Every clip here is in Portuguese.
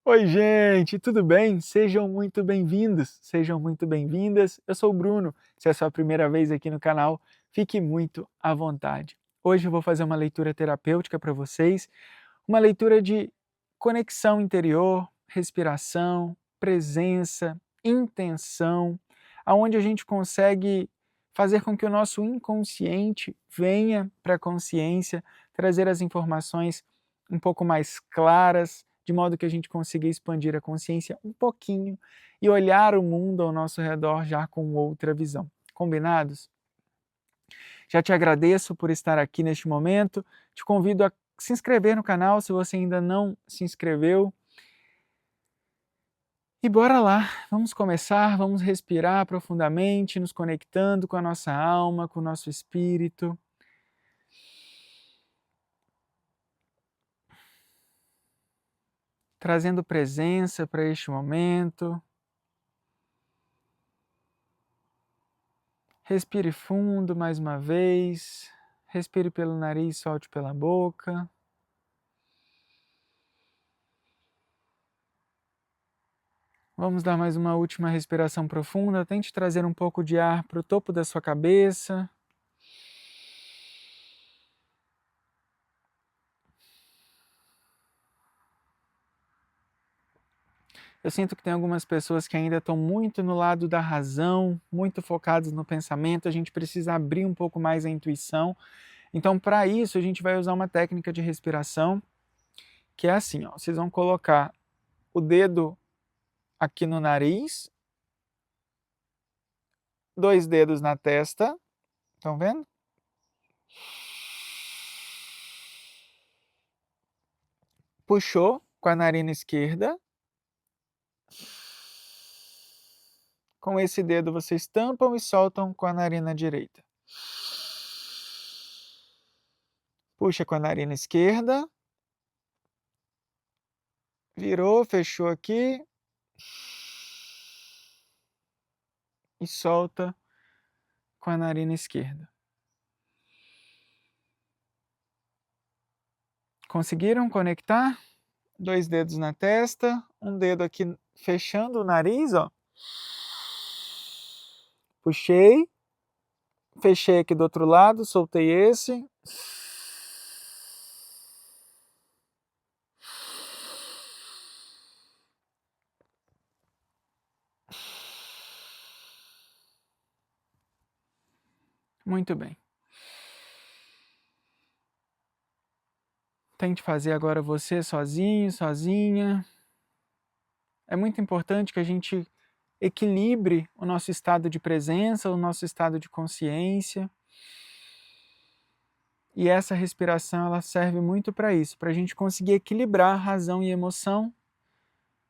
Oi, gente, tudo bem? Sejam muito bem-vindos, sejam muito bem-vindas. Eu sou o Bruno. Se é a sua primeira vez aqui no canal, fique muito à vontade. Hoje eu vou fazer uma leitura terapêutica para vocês, uma leitura de conexão interior, respiração, presença, intenção, aonde a gente consegue fazer com que o nosso inconsciente venha para a consciência, trazer as informações um pouco mais claras, de modo que a gente consiga expandir a consciência um pouquinho e olhar o mundo ao nosso redor já com outra visão. Combinados? Já te agradeço por estar aqui neste momento, te convido a se inscrever no canal se você ainda não se inscreveu. E bora lá, vamos começar, vamos respirar profundamente, nos conectando com a nossa alma, com o nosso espírito. Trazendo presença para este momento. Respire fundo mais uma vez. Respire pelo nariz, solte pela boca. Vamos dar mais uma última respiração profunda. Tente trazer um pouco de ar para o topo da sua cabeça. Eu sinto que tem algumas pessoas que ainda estão muito no lado da razão, muito focadas no pensamento. A gente precisa abrir um pouco mais a intuição. Então, para isso, a gente vai usar uma técnica de respiração que é assim, ó. Vocês vão colocar o dedo aqui no nariz, 2 dedos na testa, estão vendo? Puxou com a narina esquerda. Com esse dedo vocês tampam e soltam com a narina direita. Puxa com a narina esquerda. Virou, fechou aqui. E solta com a narina esquerda. Conseguiram conectar? 2 dedos na testa, um dedo aqui fechando o nariz, ó. Puxei, fechei aqui do outro lado, soltei esse. Muito bem. Tente fazer agora você sozinho, sozinha. É muito importante que a gente equilibre o nosso estado de presença, o nosso estado de consciência. E essa respiração ela serve muito para isso, para a gente conseguir equilibrar razão e emoção,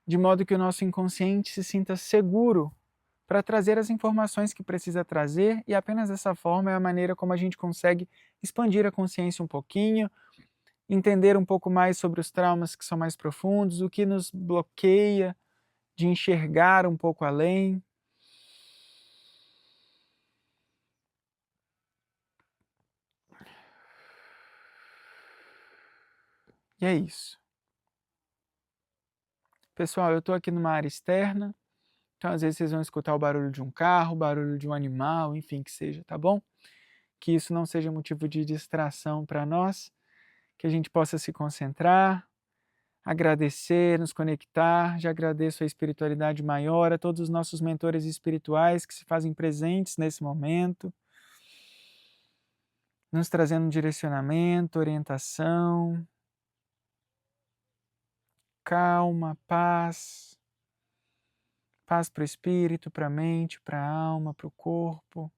de modo que o nosso inconsciente se sinta seguro para trazer as informações que precisa trazer, e apenas dessa forma é a maneira como a gente consegue expandir a consciência um pouquinho, entender um pouco mais sobre os traumas que são mais profundos, o que nos bloqueia de enxergar um pouco além. E é isso. Pessoal, eu estou aqui numa área externa, então às vezes vocês vão escutar o barulho de um carro, o barulho de um animal, enfim, que seja, tá bom? Que isso não seja motivo de distração para nós, que a gente possa se concentrar, agradecer, nos conectar. Já agradeço a espiritualidade maior, a todos os nossos mentores espirituais que se fazem presentes nesse momento, nos trazendo direcionamento, orientação, calma, paz. Paz para o espírito, para a mente, para a alma, para o corpo.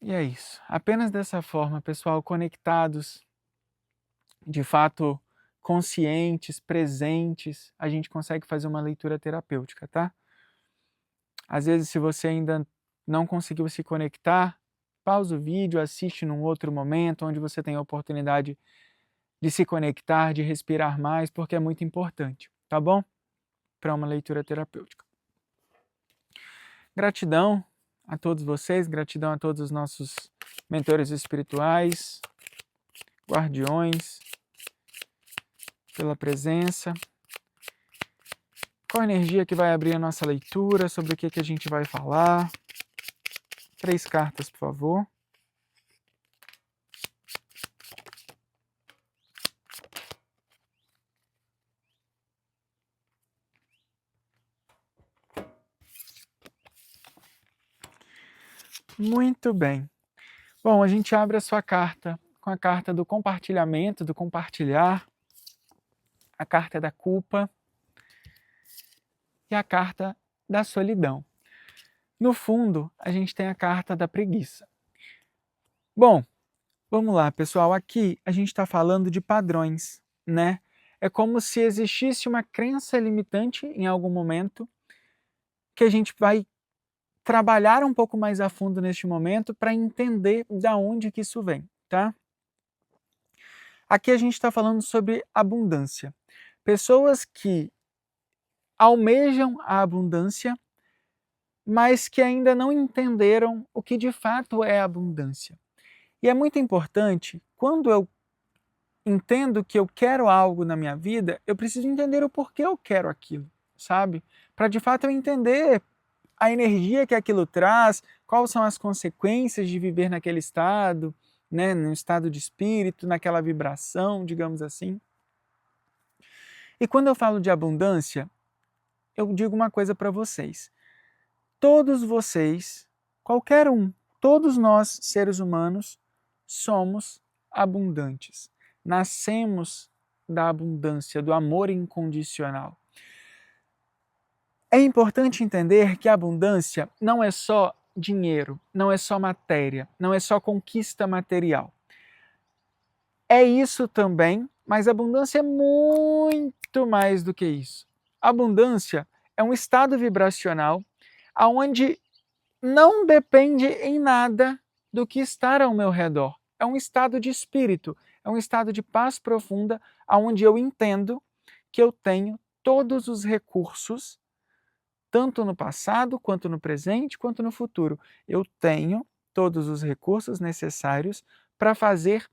E é isso. Apenas dessa forma, pessoal, conectados, de fato conscientes, presentes, a gente consegue fazer uma leitura terapêutica, tá? Às vezes, se você ainda não conseguiu se conectar, pausa o vídeo, assiste num outro momento, onde você tem a oportunidade de se conectar, de respirar mais, porque é muito importante, tá bom? Para uma leitura terapêutica. Gratidão a todos vocês, gratidão a todos os nossos mentores espirituais. guardiões, pela presença. Qual a energia que vai abrir a nossa leitura? Sobre o que a gente vai falar? 3 cartas, por favor. Muito bem. Bom, a gente abre a sua carta com a carta do compartilhamento, do compartilhar, a carta da culpa e a carta da solidão. No fundo, a gente tem a carta da preguiça. Bom, vamos lá, pessoal. Aqui a gente está falando de padrões, né? É como se existisse uma crença limitante em algum momento que a gente vai trabalhar um pouco mais a fundo neste momento para entender de onde que isso vem, tá? Aqui a gente está falando sobre abundância. Pessoas que almejam a abundância, mas que ainda não entenderam o que de fato é abundância. E é muito importante, quando eu entendo que eu quero algo na minha vida, eu preciso entender o porquê eu quero aquilo, sabe? Para de fato eu entender a energia que aquilo traz, quais são as consequências de viver naquele estado, né, no estado de espírito, naquela vibração, digamos assim. E quando eu falo de abundância, eu digo uma coisa para vocês. Todos vocês, qualquer um, todos nós, seres humanos, somos abundantes. Nascemos da abundância, do amor incondicional. É importante entender que a abundância não é só dinheiro, não é só matéria, não é só conquista material. É isso também, mas a abundância é muito mais do que isso. A abundância é um estado vibracional onde não depende em nada do que está ao meu redor. É um estado de espírito, é um estado de paz profunda, onde eu entendo que eu tenho todos os recursos, tanto no passado, quanto no presente, quanto no futuro. Eu tenho todos os recursos necessários para fazer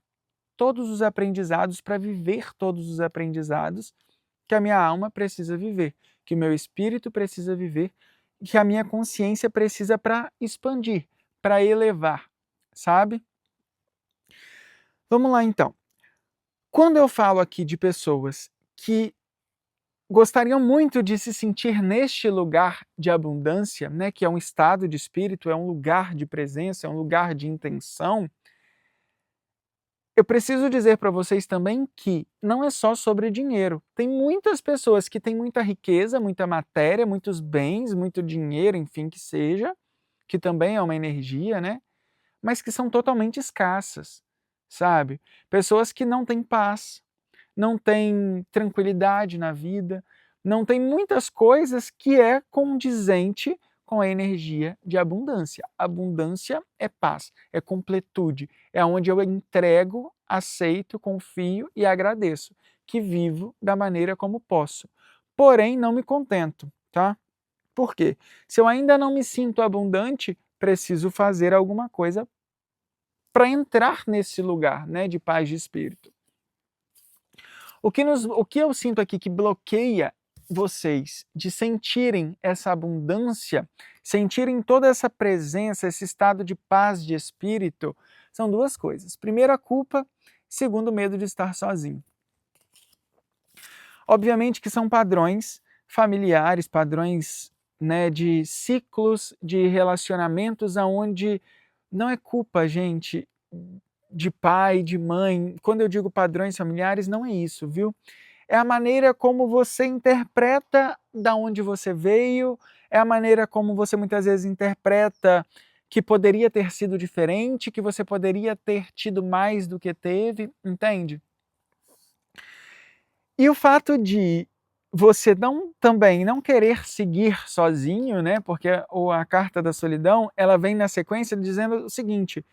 todos os aprendizados, para viver todos os aprendizados que a minha alma precisa viver, que o meu espírito precisa viver, que a minha consciência precisa para expandir, para elevar, sabe? Vamos lá então. Quando eu falo aqui de pessoas que gostariam muito de se sentir neste lugar de abundância, né, que é um estado de espírito, é um lugar de presença, é um lugar de intenção, eu preciso dizer para vocês também que não é só sobre dinheiro. Tem muitas pessoas que têm muita riqueza, muita matéria, muitos bens, muito dinheiro, enfim, que seja, que também é uma energia, né? Mas que são totalmente escassas, sabe? Pessoas que não têm paz, não têm tranquilidade na vida, não têm muitas coisas que é condizente com a energia de abundância. Abundância é paz, é completude, é onde eu entrego, aceito, confio e agradeço, que vivo da maneira como posso. Porém, não me contento, tá? Por quê? Se eu ainda não me sinto abundante, preciso fazer alguma coisa para entrar nesse lugar, né, de paz de espírito. O que eu sinto aqui que bloqueia vocês de sentirem essa abundância, sentirem toda essa presença, esse estado de paz de espírito, são 2 coisas. Primeiro, a culpa, segundo, o medo de estar sozinho. Obviamente que são padrões familiares, padrões, né, de ciclos de relacionamentos aonde não é culpa, gente, de pai, de mãe. Quando eu digo padrões familiares, não é isso, viu? É a maneira como você interpreta da onde você veio, é a maneira como você muitas vezes interpreta que poderia ter sido diferente, que você poderia ter tido mais do que teve, entende? E o fato de você também não querer seguir sozinho, né? Porque a carta da solidão, ela vem na sequência dizendo o seguinte: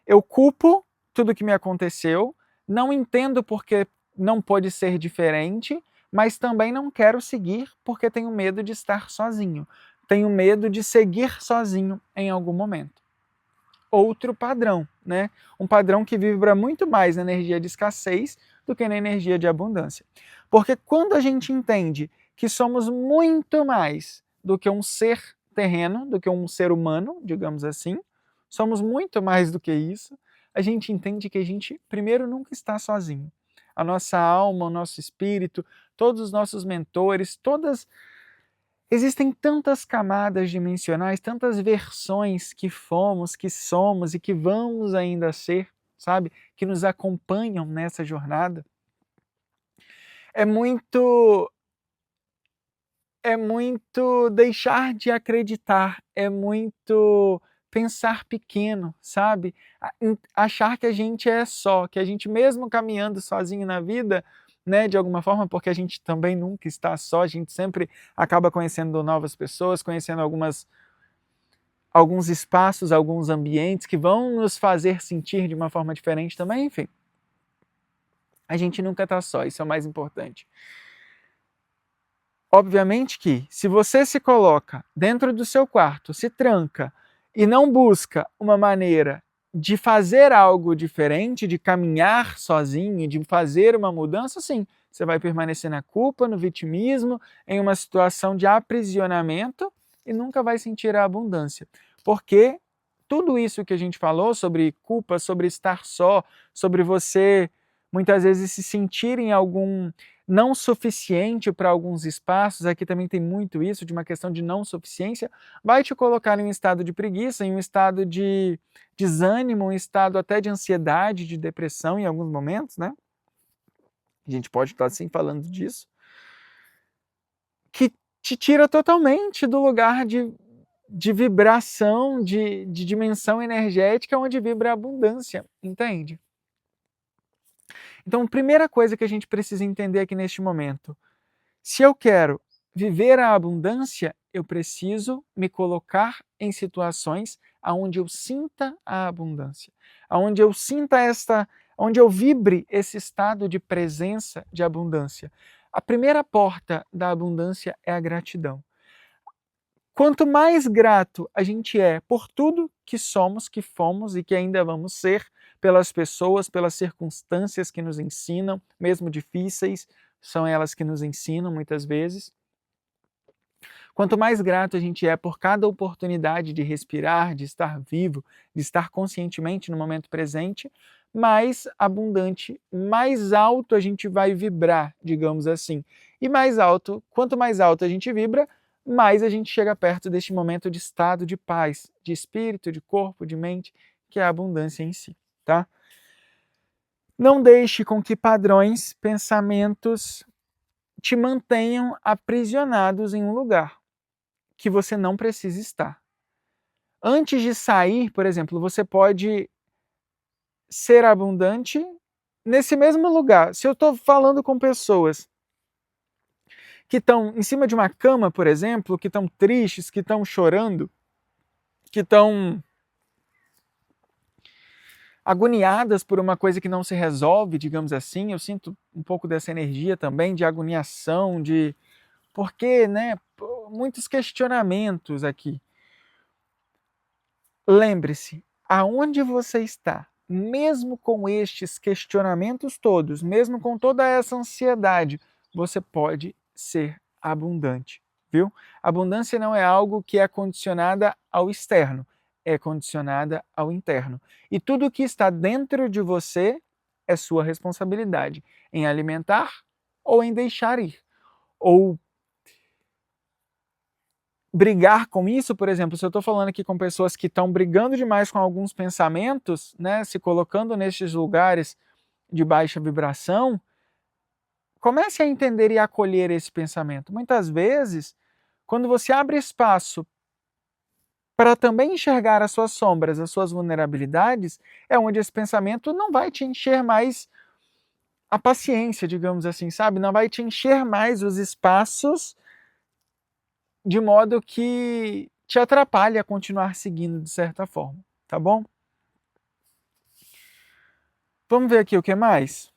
eu culpo tudo que me aconteceu, não entendo porque não pode ser diferente, mas também não quero seguir porque tenho medo de estar sozinho. Tenho medo de seguir sozinho em algum momento. outro padrão, né? Um padrão que vibra muito mais na energia de escassez do que na energia de abundância. Porque quando a gente entende que somos muito mais do que um ser terreno, do que um ser humano, digamos assim, somos muito mais do que isso, a gente entende que a gente, primeiro, nunca está sozinho. A nossa alma, o nosso espírito, todos os nossos mentores, todas. Existem tantas camadas dimensionais, tantas versões que fomos, que somos e que vamos ainda ser, sabe? Que nos acompanham nessa jornada. É muito deixar de acreditar, é muito pensar pequeno, sabe? Achar que a gente é só, que a gente mesmo caminhando sozinho na vida, né, de alguma forma, porque a gente também nunca está só, a gente sempre acaba conhecendo novas pessoas, conhecendo alguns espaços, alguns ambientes que vão nos fazer sentir de uma forma diferente também, enfim. A gente nunca está só, isso é o mais importante. Obviamente que, se você se coloca dentro do seu quarto, se tranca e não busca uma maneira de fazer algo diferente, de caminhar sozinho, de fazer uma mudança, sim, você vai permanecer na culpa, no vitimismo, em uma situação de aprisionamento e nunca vai sentir a abundância. Porque tudo isso que a gente falou sobre culpa, sobre estar só, sobre você muitas vezes se sentir em algum não suficiente para alguns espaços, aqui também tem muito isso, de uma questão de não suficiência, vai te colocar em um estado de preguiça, em um estado de desânimo, um estado até de ansiedade, de depressão em alguns momentos, né? A gente pode estar sim falando disso, que te tira totalmente do lugar de vibração, de dimensão energética onde vibra a abundância, entende? Então, primeira coisa que a gente precisa entender aqui neste momento, se eu quero viver a abundância, eu preciso me colocar em situações onde eu sinta a abundância, onde eu sinta onde eu vibre esse estado de presença de abundância. A primeira porta da abundância é a gratidão. Quanto mais grato a gente é por tudo que somos, que fomos e que ainda vamos ser, pelas pessoas, pelas circunstâncias que nos ensinam, mesmo difíceis, são elas que nos ensinam muitas vezes. Quanto mais grato a gente é por cada oportunidade de respirar, de estar vivo, de estar conscientemente no momento presente, mais abundante, mais alto a gente vai vibrar, digamos assim. E mais alto, quanto mais alto a gente vibra, mais a gente chega perto deste momento de estado de paz, de espírito, de corpo, de mente, que é a abundância em si, tá? Não deixe com que padrões, pensamentos te mantenham aprisionados em um lugar que você não precisa estar. Antes de sair, por exemplo, você pode ser abundante nesse mesmo lugar. Se eu estou falando com pessoas que estão em cima de uma cama, por exemplo, que estão tristes, que estão chorando, que estão agoniadas por uma coisa que não se resolve, digamos assim, eu sinto um pouco dessa energia também de agoniação, de porque, né, muitos questionamentos aqui. Lembre-se, aonde você está, mesmo com estes questionamentos todos, mesmo com toda essa ansiedade, você pode ser abundante, viu? Abundância não é algo que é condicionada ao externo, é condicionada ao interno. E tudo que está dentro de você é sua responsabilidade em alimentar ou em deixar ir, ou brigar com isso, por exemplo, se eu estou falando aqui com pessoas que estão brigando demais com alguns pensamentos, né, se colocando nesses lugares de baixa vibração, comece a entender e acolher esse pensamento. Muitas vezes, quando você abre espaço para também enxergar as suas sombras, as suas vulnerabilidades, é onde esse pensamento não vai te encher mais a paciência, digamos assim, sabe? Não vai te encher mais os espaços de modo que te atrapalhe a continuar seguindo de certa forma, tá bom? Vamos ver aqui o que mais?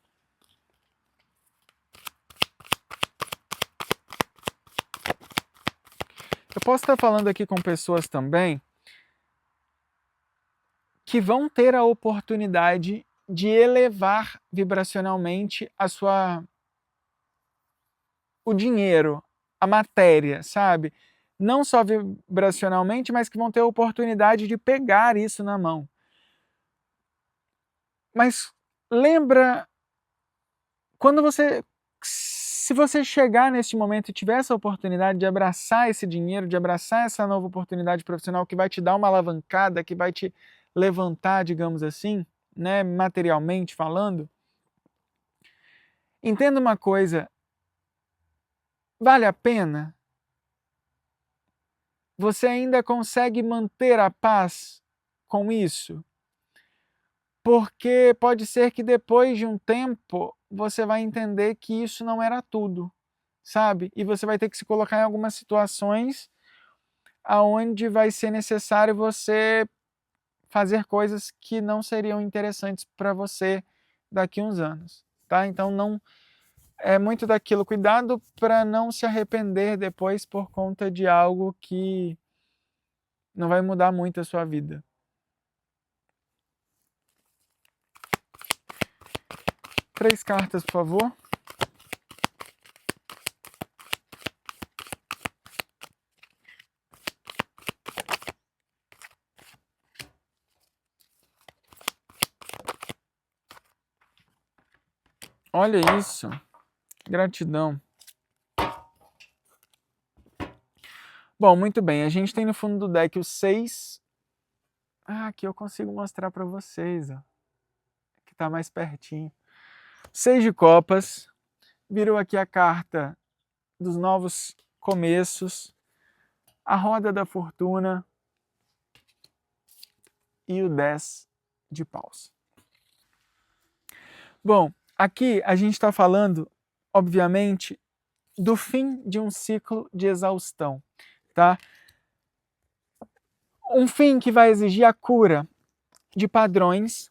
Eu posso estar falando aqui com pessoas também que vão ter a oportunidade de elevar vibracionalmente o dinheiro, a matéria, sabe? Não só vibracionalmente, mas que vão ter a oportunidade de pegar isso na mão. Mas lembra, se você chegar nesse momento e tiver essa oportunidade de abraçar esse dinheiro, de abraçar essa nova oportunidade profissional que vai te dar uma alavancada, que vai te levantar, digamos assim, né, materialmente falando, entenda uma coisa, vale a pena? Você ainda consegue manter a paz com isso? Porque pode ser que depois de um tempo você vai entender que isso não era tudo, sabe? E você vai ter que se colocar em algumas situações aonde vai ser necessário você fazer coisas que não seriam interessantes para você daqui a uns anos, tá? Então não é muito daquilo, cuidado para não se arrepender depois por conta de algo que não vai mudar muito a sua vida. Três cartas, por favor. Olha isso. Gratidão. Bom, muito bem. A gente tem no fundo do deck o 6. Ah, aqui eu consigo mostrar para vocês, ó. Que tá mais pertinho. 6 de copas. Virou aqui a carta dos novos começos. A roda da fortuna. E o 10 de paus. Bom, aqui a gente está falando, obviamente, do fim de um ciclo de exaustão, tá? Um fim que vai exigir a cura de padrões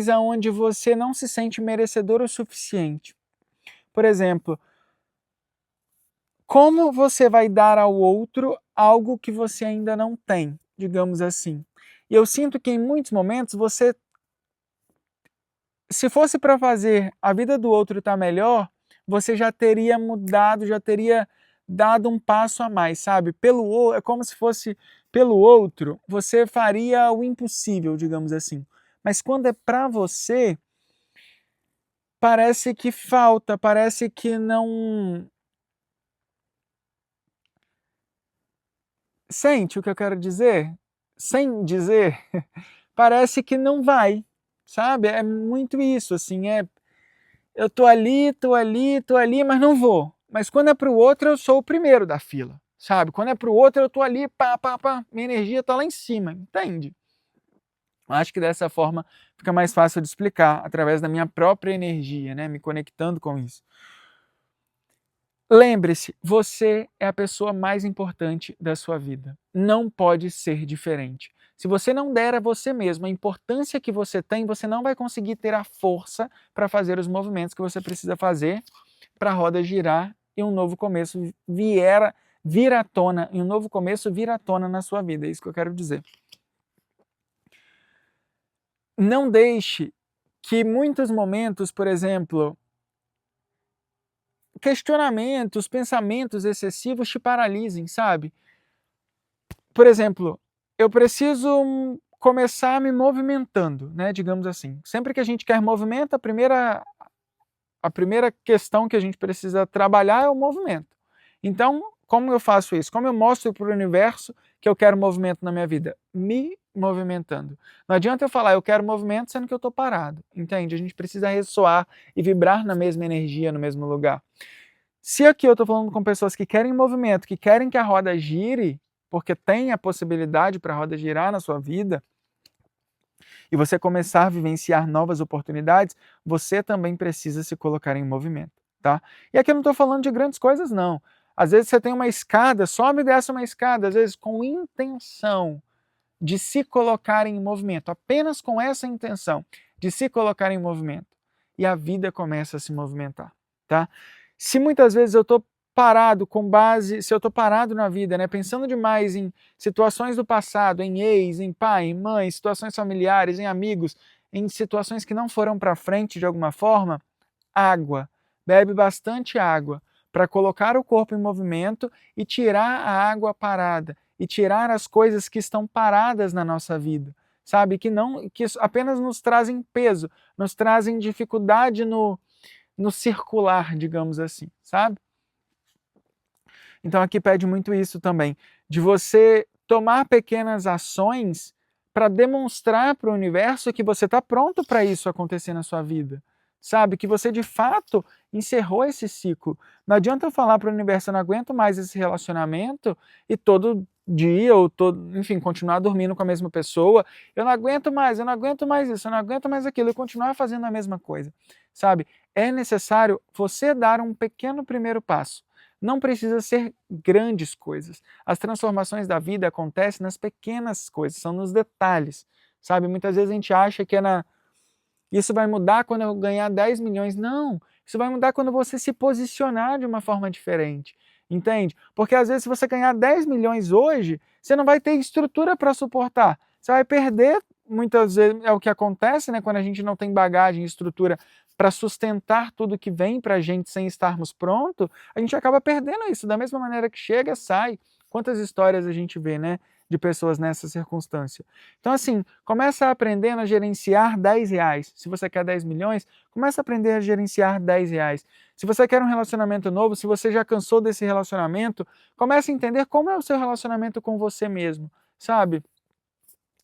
aonde você não se sente merecedor o suficiente. Por exemplo, como você vai dar ao outro algo que você ainda não tem, digamos assim. E eu sinto que em muitos momentos você, se fosse para fazer a vida do outro estar melhor, você já teria mudado, já teria dado um passo a mais, sabe? É como se fosse pelo outro, você faria o impossível, digamos assim. Mas quando é para você, parece que falta, parece que não. Sente o que eu quero dizer? Sem dizer, parece que não vai, sabe? É muito isso, assim, eu tô ali, mas não vou. Mas quando é pro outro, eu sou o primeiro da fila, sabe? Quando é pro outro, eu tô ali, pá, minha energia tá lá em cima, entende? Acho que dessa forma fica mais fácil de explicar, através da minha própria energia, né? Me conectando com isso. Lembre-se, você é a pessoa mais importante da sua vida. Não pode ser diferente. Se você não der a você mesmo a importância que você tem, você não vai conseguir ter a força para fazer os movimentos que você precisa fazer para a roda girar e um novo começo vir à tona, e um novo começo vir à tona na sua vida. É isso que eu quero dizer. Não deixe que muitos momentos, por exemplo, questionamentos, pensamentos excessivos te paralisem, sabe? Por exemplo, eu preciso começar me movimentando, né? Digamos assim. Sempre que a gente quer movimento, a primeira questão que a gente precisa trabalhar é o movimento. Então, como eu faço isso? Como eu mostro para o universo que eu quero movimento na minha vida? Me movimentando. Não adianta eu falar eu quero movimento sendo que eu estou parado, entende? A gente precisa ressoar e vibrar na mesma energia, no mesmo lugar. Se aqui eu estou falando com pessoas que querem movimento, que querem que a roda gire, porque tem a possibilidade para a roda girar na sua vida, e você começar a vivenciar novas oportunidades, você também precisa se colocar em movimento, tá? E aqui eu não estou falando de grandes coisas, não. Às vezes você tem uma escada, sobe e desce uma escada, às vezes com intenção de se colocar em movimento, apenas com essa intenção de se colocar em movimento. E a vida começa a se movimentar, tá? Se muitas vezes eu estou parado com base, se eu estou parado na vida, né, pensando demais em situações do passado, em ex, em pai, em mãe, situações familiares, em amigos, em situações que não foram para frente de alguma forma, água. Bebe bastante água para colocar o corpo em movimento e tirar a água parada e tirar as coisas que estão paradas na nossa vida, sabe? Que apenas nos trazem peso, nos trazem dificuldade no circular, digamos assim, sabe? Então aqui pede muito isso também, de você tomar pequenas ações para demonstrar para o universo que você está pronto para isso acontecer na sua vida. Sabe? Que você de fato encerrou esse ciclo. Não adianta eu falar para o universo, eu não aguento mais esse relacionamento e todo dia ou todo, enfim, continuar dormindo com a mesma pessoa. Eu não aguento mais isso, eu não aguento mais aquilo e continuar fazendo a mesma coisa. Sabe? É necessário você dar um pequeno primeiro passo. Não precisa ser grandes coisas. As transformações da vida acontecem nas pequenas coisas, são nos detalhes, sabe? Muitas vezes a gente acha que isso vai mudar quando eu ganhar 10 milhões. Não, isso vai mudar quando você se posicionar de uma forma diferente, entende? Porque às vezes se você ganhar 10 milhões hoje, você não vai ter estrutura para suportar. Você vai perder, muitas vezes é o que acontece, né, quando a gente não tem bagagem e estrutura para sustentar tudo que vem para a gente sem estarmos prontos, a gente acaba perdendo isso. Da mesma maneira que chega, sai. Quantas histórias a gente vê, né, de pessoas nessa circunstância. Então, assim, começa aprendendo a gerenciar 10 reais. Se você quer 10 milhões, começa a aprender a gerenciar 10 reais. Se você quer um relacionamento novo, se você já cansou desse relacionamento, comece a entender como é o seu relacionamento com você mesmo, sabe?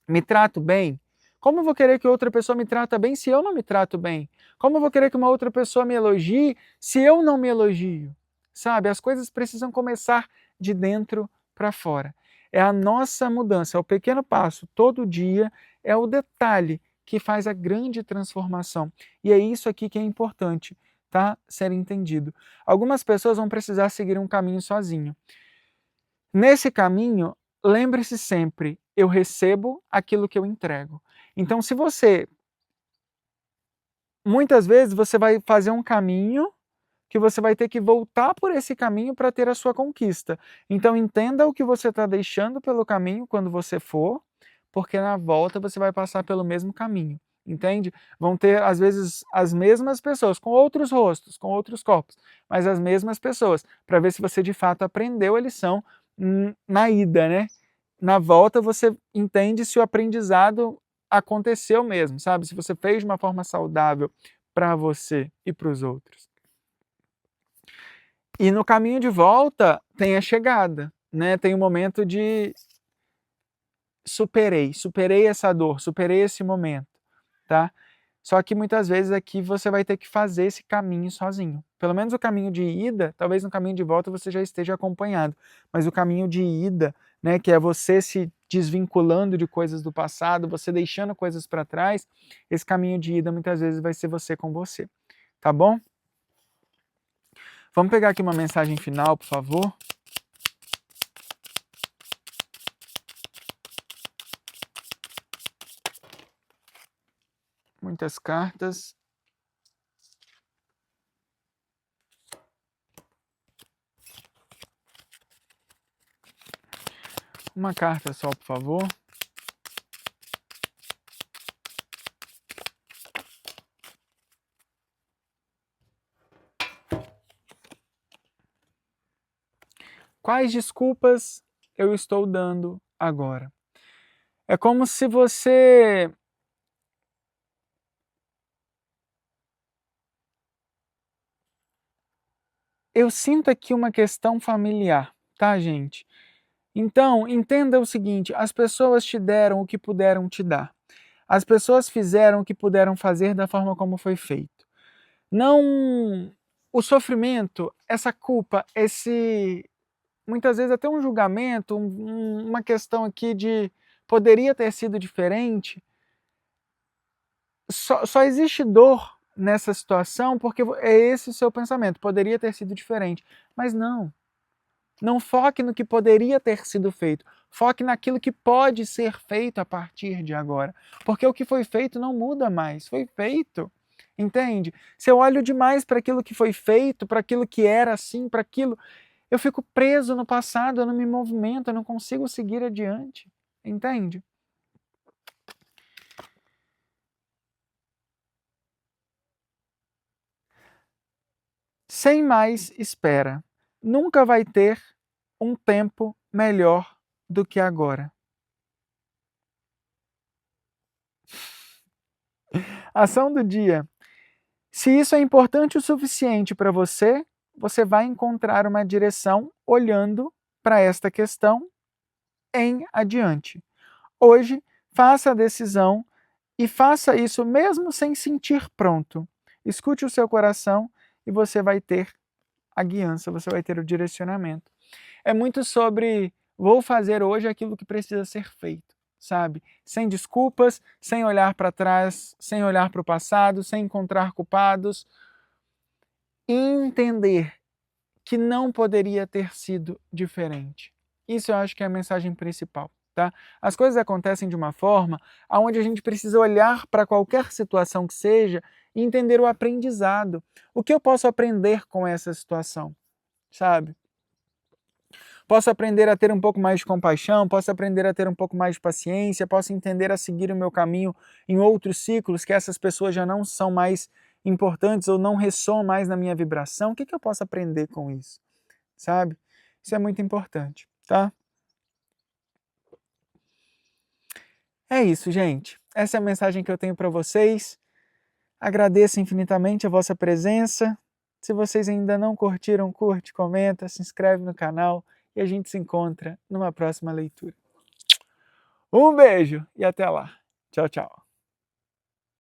Me trato bem? Como eu vou querer que outra pessoa me trata bem se eu não me trato bem? Como eu vou querer que uma outra pessoa me elogie se eu não me elogio? Sabe, as coisas precisam começar de dentro para fora. É a nossa mudança, é o pequeno passo, todo dia, é o detalhe que faz a grande transformação. E é isso aqui que é importante, tá? Ser entendido. Algumas pessoas vão precisar seguir um caminho sozinho. Nesse caminho, lembre-se sempre, eu recebo aquilo que eu entrego. Então, se você muitas vezes você vai fazer um caminho que você vai ter que voltar por esse caminho para ter a sua conquista. Então, entenda o que você está deixando pelo caminho quando você for, porque na volta você vai passar pelo mesmo caminho, entende? Vão ter, às vezes, as mesmas pessoas, com outros rostos, com outros corpos, mas as mesmas pessoas, para ver se você de fato aprendeu a lição na ida, né? Na volta você entende se o aprendizado aconteceu mesmo, sabe? Se você fez de uma forma saudável para você e para os outros. E no caminho de volta tem a chegada, né? Tem o momento de superei essa dor, superei esse momento, tá? Só que muitas vezes aqui você vai ter que fazer esse caminho sozinho. Pelo menos o caminho de ida, talvez no caminho de volta você já esteja acompanhado, mas o caminho de ida, né, que é você se desvinculando de coisas do passado, você deixando coisas para trás, esse caminho de ida muitas vezes vai ser você com você, tá bom? Vamos pegar aqui uma mensagem final, por favor. Muitas cartas. Uma carta só, por favor. Quais desculpas eu estou dando agora? É como se você eu sinto aqui uma questão familiar, tá, gente? Então, entenda o seguinte: as pessoas te deram o que puderam te dar. As pessoas fizeram o que puderam fazer da forma como foi feito. Não o sofrimento, essa culpa, esse muitas vezes até um julgamento, uma questão aqui de poderia ter sido diferente. Só existe dor nessa situação porque é esse o seu pensamento, poderia ter sido diferente. Mas não. Não foque no que poderia ter sido feito. Foque naquilo que pode ser feito a partir de agora. Porque o que foi feito não muda mais. Foi feito. entende? Se eu olho demais para aquilo que foi feito, para aquilo que era assim, para aquilo, eu fico preso no passado, eu não me movimento, eu não consigo seguir adiante, entende? Sem mais espera. Nunca vai ter um tempo melhor do que agora. Ação do dia. Se isso é importante o suficiente para você, você vai encontrar uma direção olhando para esta questão em adiante. Hoje, faça a decisão e faça isso mesmo sem sentir pronto. Escute o seu coração e você vai ter a guiança, você vai ter o direcionamento. É muito sobre vou fazer hoje aquilo que precisa ser feito, sabe? Sem desculpas, sem olhar para trás, sem olhar para o passado, sem encontrar culpados. E entender que não poderia ter sido diferente. Isso eu acho que é a mensagem principal. Tá? As coisas acontecem de uma forma onde a gente precisa olhar para qualquer situação que seja e entender o aprendizado. O que eu posso aprender com essa situação, sabe? Posso aprender a ter um pouco mais de compaixão, posso aprender a ter um pouco mais de paciência, posso entender a seguir o meu caminho em outros ciclos, que essas pessoas já não são mais importantes ou não ressoam mais na minha vibração. O que eu posso aprender com isso? Sabe? Isso é muito importante, tá? É isso, gente. Essa é a mensagem que eu tenho para vocês. Agradeço infinitamente a vossa presença. Se vocês ainda não curtiram, curte, comenta, se inscreve no canal e a gente se encontra numa próxima leitura. Um beijo e até lá. Tchau, tchau.